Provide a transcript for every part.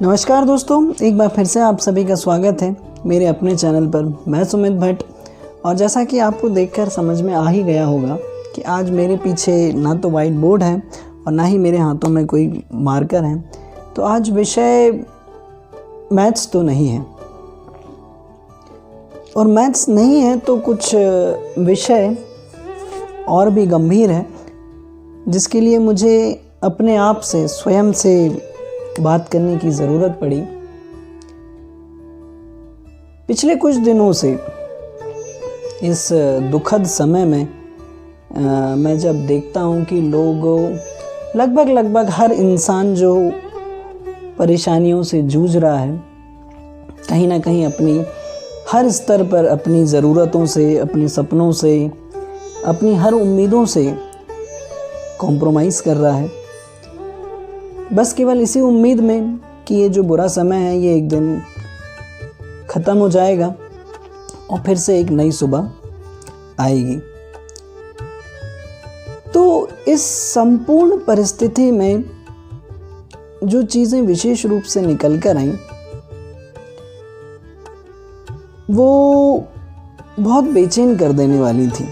नमस्कार दोस्तों, एक बार फिर से आप सभी का स्वागत है मेरे अपने चैनल पर। मैं सुमित भट्ट। और जैसा कि आपको देखकर समझ में आ ही गया होगा कि आज मेरे पीछे ना तो वाइट बोर्ड है और ना ही मेरे हाथों में कोई मार्कर है। तो आज विषय मैथ्स तो नहीं है, और मैथ्स नहीं है तो कुछ विषय और भी गंभीर है, जिसके लिए मुझे अपने आप से स्वयं से बात करने की ज़रूरत पड़ी। पिछले कुछ दिनों से इस दुखद समय में मैं जब देखता हूँ कि लोग लगभग हर इंसान जो परेशानियों से जूझ रहा है, कहीं ना कहीं अपनी हर स्तर पर अपनी ज़रूरतों से, अपने सपनों से, अपनी हर उम्मीदों से कॉम्प्रोमाइज़ कर रहा है, बस केवल इसी उम्मीद में कि ये जो बुरा समय है ये एक दिन ख़त्म हो जाएगा और फिर से एक नई सुबह आएगी। तो इस संपूर्ण परिस्थिति में जो चीज़ें विशेष रूप से निकल कर आईं वो बहुत बेचैन कर देने वाली थी।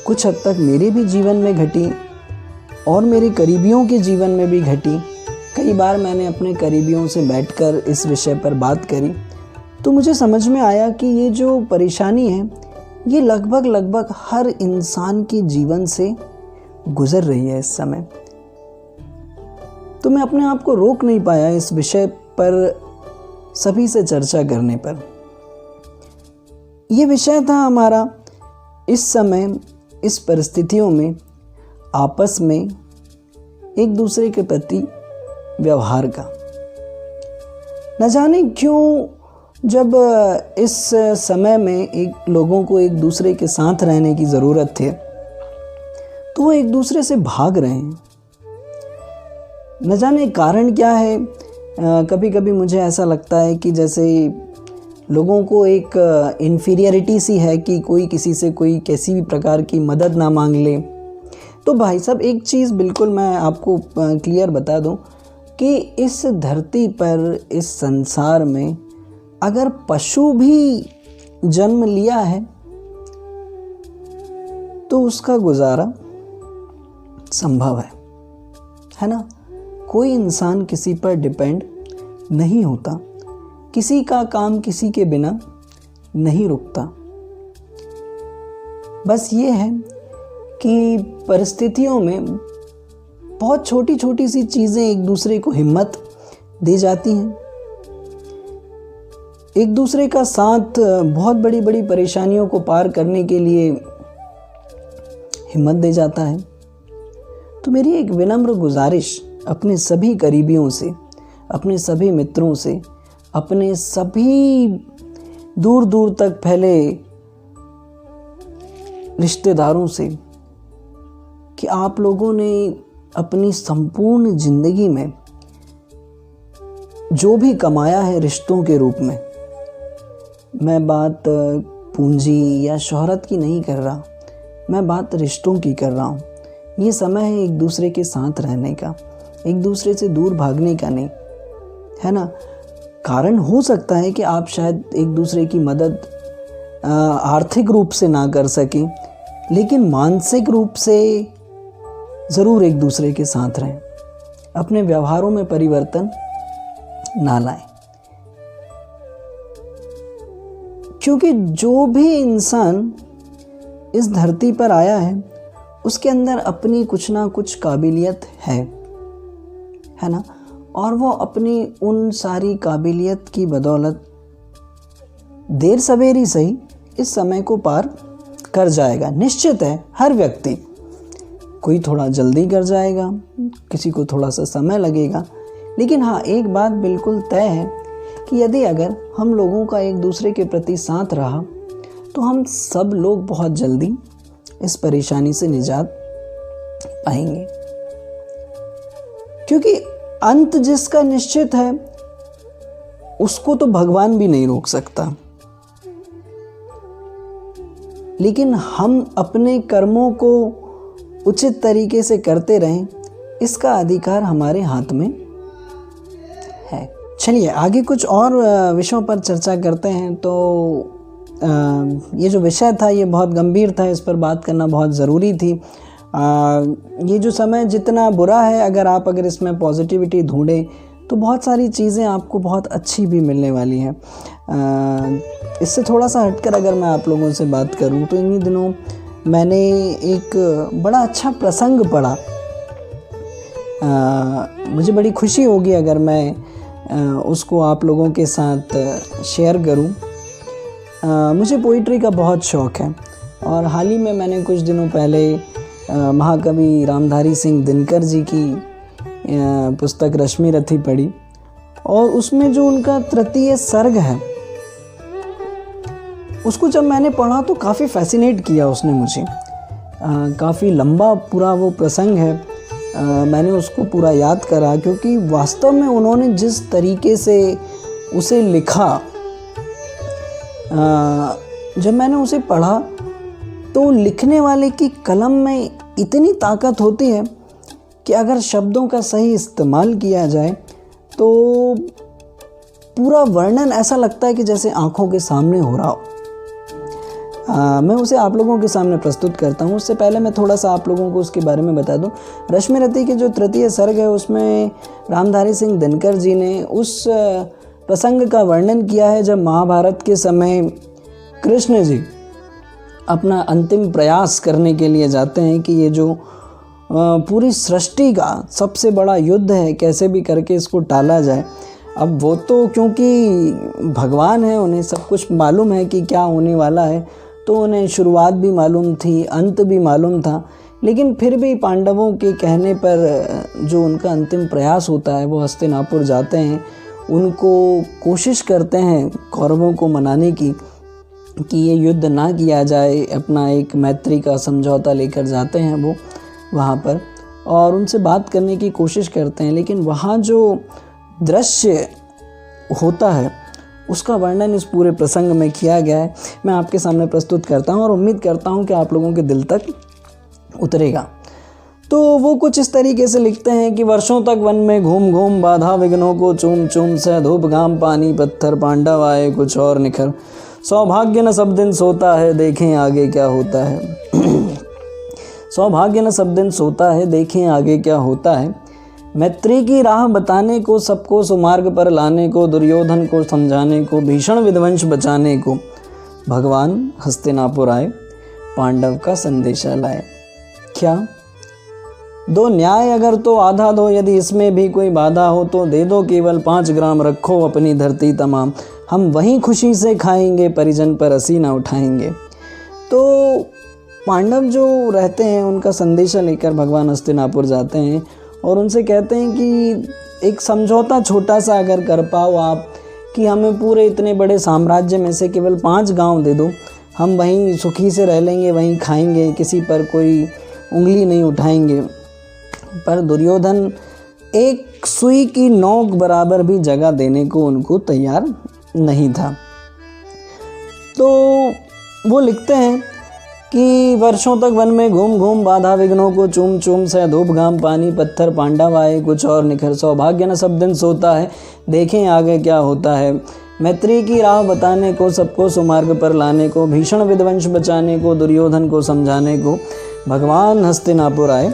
कुछ हद तक मेरे भी जीवन में घटी और मेरे करीबियों के जीवन में भी घटी। कई बार मैंने अपने करीबियों से बैठकर इस विषय पर बात करी तो मुझे समझ में आया कि ये जो परेशानी है ये लगभग हर इंसान के जीवन से गुजर रही है इस समय। तो मैं अपने आप को रोक नहीं पाया इस विषय पर सभी से चर्चा करने पर। ये विषय था हमारा इस समय, इस परिस्थितियों में आपस में एक दूसरे के प्रति व्यवहार का। न जाने क्यों जब इस समय में लोगों को एक दूसरे के साथ रहने की ज़रूरत थी तो वो एक दूसरे से भाग रहे हैं। न जाने कारण क्या है। कभी कभी मुझे ऐसा लगता है कि जैसे लोगों को एक इन्फीरियरिटी सी है कि कोई किसी से कोई कैसी भी प्रकार की मदद ना मांग ले। तो भाई साहब, एक चीज़ बिल्कुल मैं आपको क्लियर बता दूं कि इस धरती पर, इस संसार में अगर पशु भी जन्म लिया है तो उसका गुजारा संभव है ना। कोई इंसान किसी पर डिपेंड नहीं होता, किसी का काम किसी के बिना नहीं रुकता। बस ये है कि परिस्थितियों में बहुत छोटी छोटी सी चीज़ें एक दूसरे को हिम्मत दे जाती हैं। एक दूसरे का साथ बहुत बड़ी बड़ी परेशानियों को पार करने के लिए हिम्मत दे जाता है। तो मेरी एक विनम्र गुजारिश अपने सभी करीबियों से, अपने सभी मित्रों से, अपने सभी दूर दूर तक फैले रिश्तेदारों से कि आप लोगों ने अपनी संपूर्ण जिंदगी में जो भी कमाया है रिश्तों के रूप में, मैं बात पूंजी या शोहरत की नहीं कर रहा, मैं बात रिश्तों की कर रहा हूँ। ये समय है एक दूसरे के साथ रहने का, एक दूसरे से दूर भागने का नहीं, है ना। कारण हो सकता है कि आप शायद एक दूसरे की मदद आर्थिक रूप से ना कर सकें, लेकिन मानसिक रूप से ज़रूर एक दूसरे के साथ रहें। अपने व्यवहारों में परिवर्तन ना लाएं, क्योंकि जो भी इंसान इस धरती पर आया है उसके अंदर अपनी कुछ ना कुछ काबिलियत है ना। और वो अपनी उन सारी काबिलियत की बदौलत देर सवेर ही सही इस समय को पार कर जाएगा। निश्चित है, हर व्यक्ति, कोई थोड़ा जल्दी कर जाएगा, किसी को थोड़ा सा समय लगेगा, लेकिन हाँ, एक बात बिल्कुल तय है कि यदि अगर हम लोगों का एक दूसरे के प्रति साथ रहा तो हम सब लोग बहुत जल्दी इस परेशानी से निजात पाएंगे। क्योंकि अंत जिसका निश्चित है उसको तो भगवान भी नहीं रोक सकता, लेकिन हम अपने कर्मों को उचित तरीके से करते रहें, इसका अधिकार हमारे हाथ में है। चलिए आगे कुछ और विषयों पर चर्चा करते हैं। तो ये जो विषय था ये बहुत गंभीर था, इस पर बात करना बहुत ज़रूरी थी। ये जो समय जितना बुरा है, अगर इसमें पॉजिटिविटी ढूंढें तो बहुत सारी चीज़ें आपको बहुत अच्छी भी मिलने वाली हैं। इससे थोड़ा सा हटकर अगर मैं आप लोगों से बात करूं तो इन्हीं दिनों मैंने एक बड़ा अच्छा प्रसंग पढ़ा। मुझे बड़ी खुशी होगी अगर मैं उसको आप लोगों के साथ शेयर करूं। मुझे पोइट्री का बहुत शौक़ है और हाल ही में मैंने कुछ दिनों पहले महाकवि रामधारी सिंह दिनकर जी की पुस्तक रश्मि रथी पढ़ी और उसमें जो उनका तृतीय सर्ग है उसको जब मैंने पढ़ा तो काफ़ी फैसिनेट किया उसने मुझे। काफ़ी लंबा पूरा वो प्रसंग है। मैंने उसको पूरा याद करा क्योंकि वास्तव में उन्होंने जिस तरीके से उसे लिखा, जब मैंने उसे पढ़ा तो लिखने वाले की कलम में इतनी ताकत होती है कि अगर शब्दों का सही इस्तेमाल किया जाए तो पूरा वर्णन ऐसा लगता है कि जैसे आँखों के सामने हो रहा हो। मैं उसे आप लोगों के सामने प्रस्तुत करता हूँ। उससे पहले मैं थोड़ा सा आप लोगों को उसके बारे में बता दूँ। रश्मि रथी के जो तृतीय सर्ग है उसमें रामधारी सिंह दिनकर जी ने उस प्रसंग का वर्णन किया है जब महाभारत के समय कृष्ण जी अपना अंतिम प्रयास करने के लिए जाते हैं कि ये जो पूरी सृष्टि का सबसे बड़ा युद्ध है कैसे भी करके इसको टाला जाए। अब वो तो क्योंकि भगवान है, उन्हें सब कुछ मालूम है कि क्या होने वाला है, तो उन्हें शुरुआत भी मालूम थी, अंत भी मालूम था, लेकिन फिर भी पांडवों के कहने पर जो उनका अंतिम प्रयास होता है वो हस्तिनापुर जाते हैं, उनको कोशिश करते हैं कौरवों को मनाने की कि ये युद्ध ना किया जाए। अपना एक मैत्री का समझौता लेकर जाते हैं वो वहाँ पर और उनसे बात करने की कोशिश करते हैं, लेकिन वहाँ जो दृश्य होता है उसका वर्णन इस पूरे प्रसंग में किया गया है। मैं आपके सामने प्रस्तुत करता हूँ और उम्मीद करता हूँ कि आप लोगों के दिल तक उतरेगा। तो वो कुछ इस तरीके से लिखते हैं कि वर्षों तक वन में घूम घूम बाधा विघ्नों को चूम चूम से धूप घाम पानी पत्थर पांडव आए कुछ और निखर, सौभाग्य न सब दिन सोता है देखें आगे क्या होता है। सौभाग्य न सब दिन सोता है देखें आगे क्या होता है, मैत्री की राह बताने को सबको सुमार्ग पर लाने को, दुर्योधन को समझाने को, भीषण विध्वंस बचाने को, भगवान हस्तिनापुर आए पांडव का संदेशा लाए। क्या दो न्याय अगर तो आधा दो, यदि इसमें भी कोई बाधा हो तो दे दो केवल 5 ग्राम, रखो अपनी धरती तमाम, हम वहीं खुशी से खाएंगे परिजन पर हंसी ना उठाएंगे। तो पांडव जो रहते हैं उनका संदेशा लेकर भगवान हस्तिनापुर जाते हैं और उनसे कहते हैं कि एक समझौता छोटा सा अगर कर पाओ आप कि हमें पूरे इतने बड़े साम्राज्य में से केवल 5 गांव दे दो, हम वहीं सुखी से रह लेंगे, वहीं खाएंगे, किसी पर कोई उंगली नहीं उठाएंगे। पर दुर्योधन एक सुई की नोक बराबर भी जगह देने को उनको तैयार नहीं था। तो वो लिखते हैं कि वर्षों तक वन में घूम घूम बाधा विघ्नों को चूम चूम से धूप घाम पानी पत्थर पांडव आए कुछ और निखर, सौभाग्य न सब दिन सोता है देखें आगे क्या होता है, मैत्री की राह बताने को सबको सुमार्ग पर लाने को, भीषण विध्वंस बचाने को, दुर्योधन को समझाने को, भगवान हस्तिनापुर आए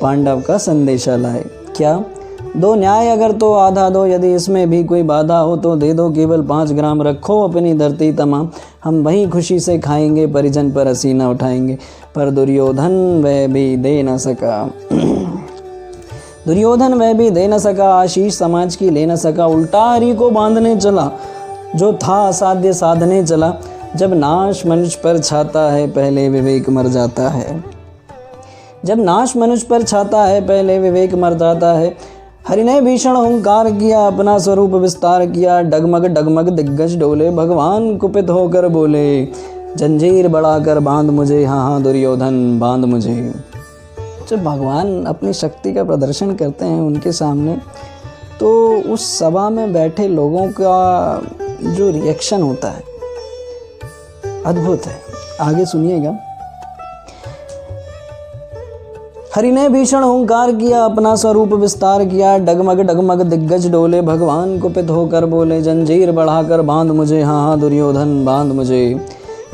पांडव का संदेशा लाए। क्या दो न्याय अगर तो आधा दो, यदि इसमें भी कोई बाधा हो तो दे दो केवल 5 ग्राम, रखो अपनी धरती तमाम, हम वहीं खुशी से खाएंगे परिजन पर हंसी न उठाएंगे। पर दुर्योधन वह भी दे न सका दुर्योधन वह भी दे न सका, आशीष समाज की ले न सका, उल्टा हरि को बांधने चला, जो था असाध्य साधने चला, जब नाश मनुष्य पर छाता है पहले विवेक मर जाता है। जब नाश मनुष्य पर छाता है पहले विवेक मर जाता है, हरि ने भीषण हुंकार किया अपना स्वरूप विस्तार किया, डगमग डगमग दिग्गज डोले, भगवान कुपित होकर बोले, जंजीर बढ़ाकर बांध मुझे, हाँ हाँ दुर्योधन बांध मुझे। जब भगवान अपनी शक्ति का प्रदर्शन करते हैं उनके सामने, तो उस सभा में बैठे लोगों का जो रिएक्शन होता है अद्भुत है। आगे सुनिएगा। हरि ने भीषण हुंकार किया, अपना स्वरूप विस्तार किया। डगमग डगमग दिग्गज डोले, भगवान कुपित होकर बोले, जंजीर बढ़ाकर बांध मुझे, हाँ हाँ दुर्योधन बांध मुझे।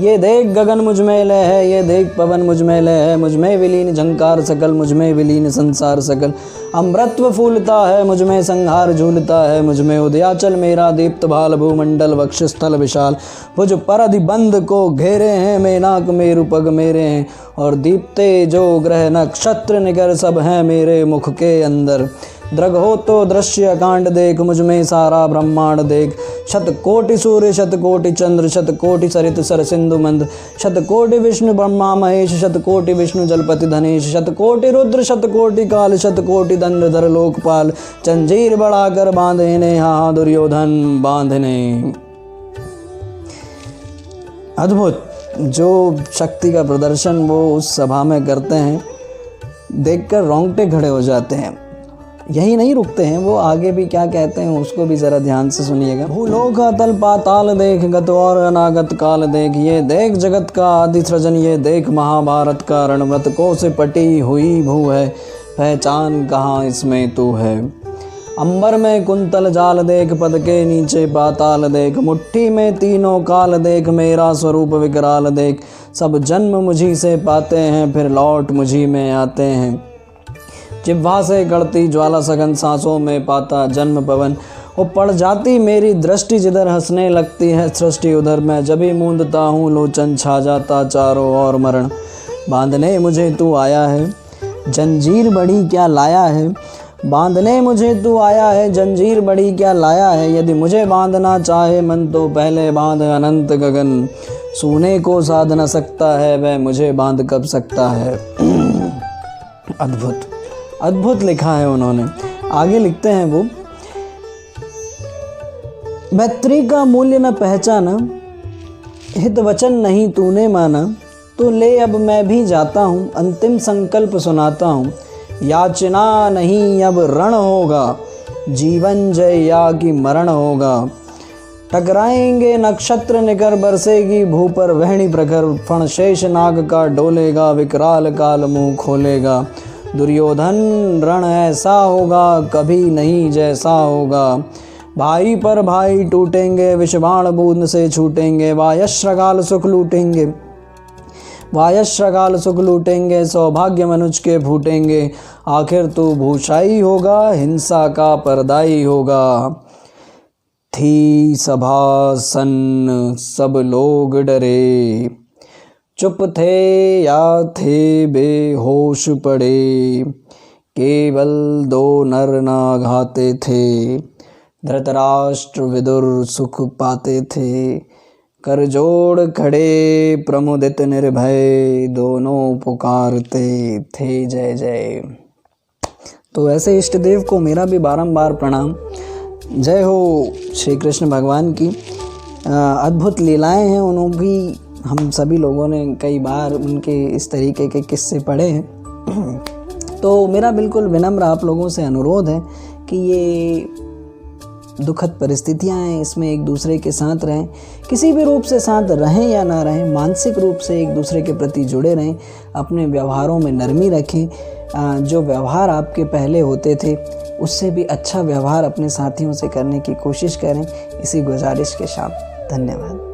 ये देख गगन मुझ में लय है, ये देख पवन मुझ में लय है, मुझ में विलीन झंकार सकल, मुझ में विलीन संसार सकल। अमृतत्व फूलता है, मुझ में संहार झूलता है, मुझ में उदयाचल मेरा दीप्त भाल, भूमंडल वक्षस्थल विशाल। भुज परधि बंध को घेरे हैं, मेनाक मेरु पग मेरे हैं, और दीप्ते जो ग्रह नक्षत्र निगर सब हैं मेरे मुख के अंदर। दृग हो तो दृश्य कांड देख, मुझ में सारा ब्रह्मांड देख। शतकोटि सूर्य शतकोटि चंद्र, शतकोटि सरित सर सिंधु मंद, शतकोटि विष्णु ब्रह्मा महेश, शतकोटि विष्णु जलपति धनेश, शतकोटि रुद्र शतकोटि काल, शतकोटि दंडधर लोकपाल। जंजीर बढ़ाकर बांधने, हाँ दुर्योधन बांधने। अद्भुत जो शक्ति का प्रदर्शन वो उस सभा में करते हैं, देखकर रोंगटे खड़े हो जाते हैं। यही नहीं रुकते हैं, वो आगे भी क्या कहते हैं उसको भी ज़रा ध्यान से सुनिएगा। भूलोक अतल पाताल देख, गत और अनागत काल देख, ये देख जगत का आदि सृजन, ये देख महाभारत का रणवत को से पटी हुई भू है, पहचान कहाँ इसमें तू है। अंबर में कुंतल जाल देख, पद के नीचे पाताल देख, मुट्ठी में तीनों काल देख, मेरा स्वरूप विकराल देख। सब जन्म मुझी से पाते हैं, फिर लौट मुझी में आते हैं। जिह्वा से गढ़ती ज्वाला सघन, सांसों में पाता जन्म पवन। वो पड़ जाती मेरी दृष्टि, जिधर हंसने लगती है सृष्टि, उधर मैं जब भी मूंदता हूँ लोचन छा जाता चारों ओर मरण। बांधने मुझे तू आया है, जंजीर बड़ी क्या लाया है। बांधने मुझे तू आया है, जंजीर बड़ी क्या लाया है। यदि मुझे बांधना चाहे मन तो पहले बांध अनंत गगन। सोने को साध न सकता है, वह मुझे बांध कब सकता है। अद्भुत अद्भुत लिखा है उन्होंने। आगे लिखते हैं वो, मैत्री का मूल्य न पहचाना, हित वचन नहीं तूने माना, तो ले अब मैं भी जाता हूँ, अंतिम संकल्प सुनाता हूँ। याचना नहीं अब रण होगा, जीवन जय या कि मरण होगा। टकराएंगे नक्षत्र निकर, बरसेगी भू पर वहनी प्रखर, फण शेष नाग का डोलेगा, विकराल काल मुँह खोलेगा। दुर्योधन रण ऐसा होगा, कभी नहीं जैसा होगा। भाई पर भाई टूटेंगे, विषबाण बूंद से छूटेंगे, वायश्रगाल सुख लूटेंगे, वायश्रगाल सुख लूटेंगे, सौभाग्य मनुज के फूटेंगे। आखिर तू भूषाई होगा, हिंसा का परदाई होगा। थी सभा सन्न, सब लोग डरे, चुप थे या थे बेहोश पड़े। केवल दो नर नाघाते थे, धृतराष्ट्र विदुर सुख पाते थे। कर जोड़ खड़े प्रमुदित निर्भय, दोनों पुकारते थे जय जय। तो ऐसे इष्ट देव को मेरा भी बारंबार प्रणाम। जय हो श्री कृष्ण भगवान की। अद्भुत लीलाएं हैं, उन्होंने भी हम सभी लोगों ने कई बार उनके इस तरीके के किस्से पढ़े हैं। तो मेरा बिल्कुल विनम्र आप लोगों से अनुरोध है कि ये दुखद परिस्थितियां हैं, इसमें एक दूसरे के साथ रहें, किसी भी रूप से साथ रहें या ना रहें, मानसिक रूप से एक दूसरे के प्रति जुड़े रहें, अपने व्यवहारों में नरमी रखें। जो व्यवहार आपके पहले होते थे उससे भी अच्छा व्यवहार अपने साथियों से करने की कोशिश करें। इसी गुजारिश के साथ धन्यवाद।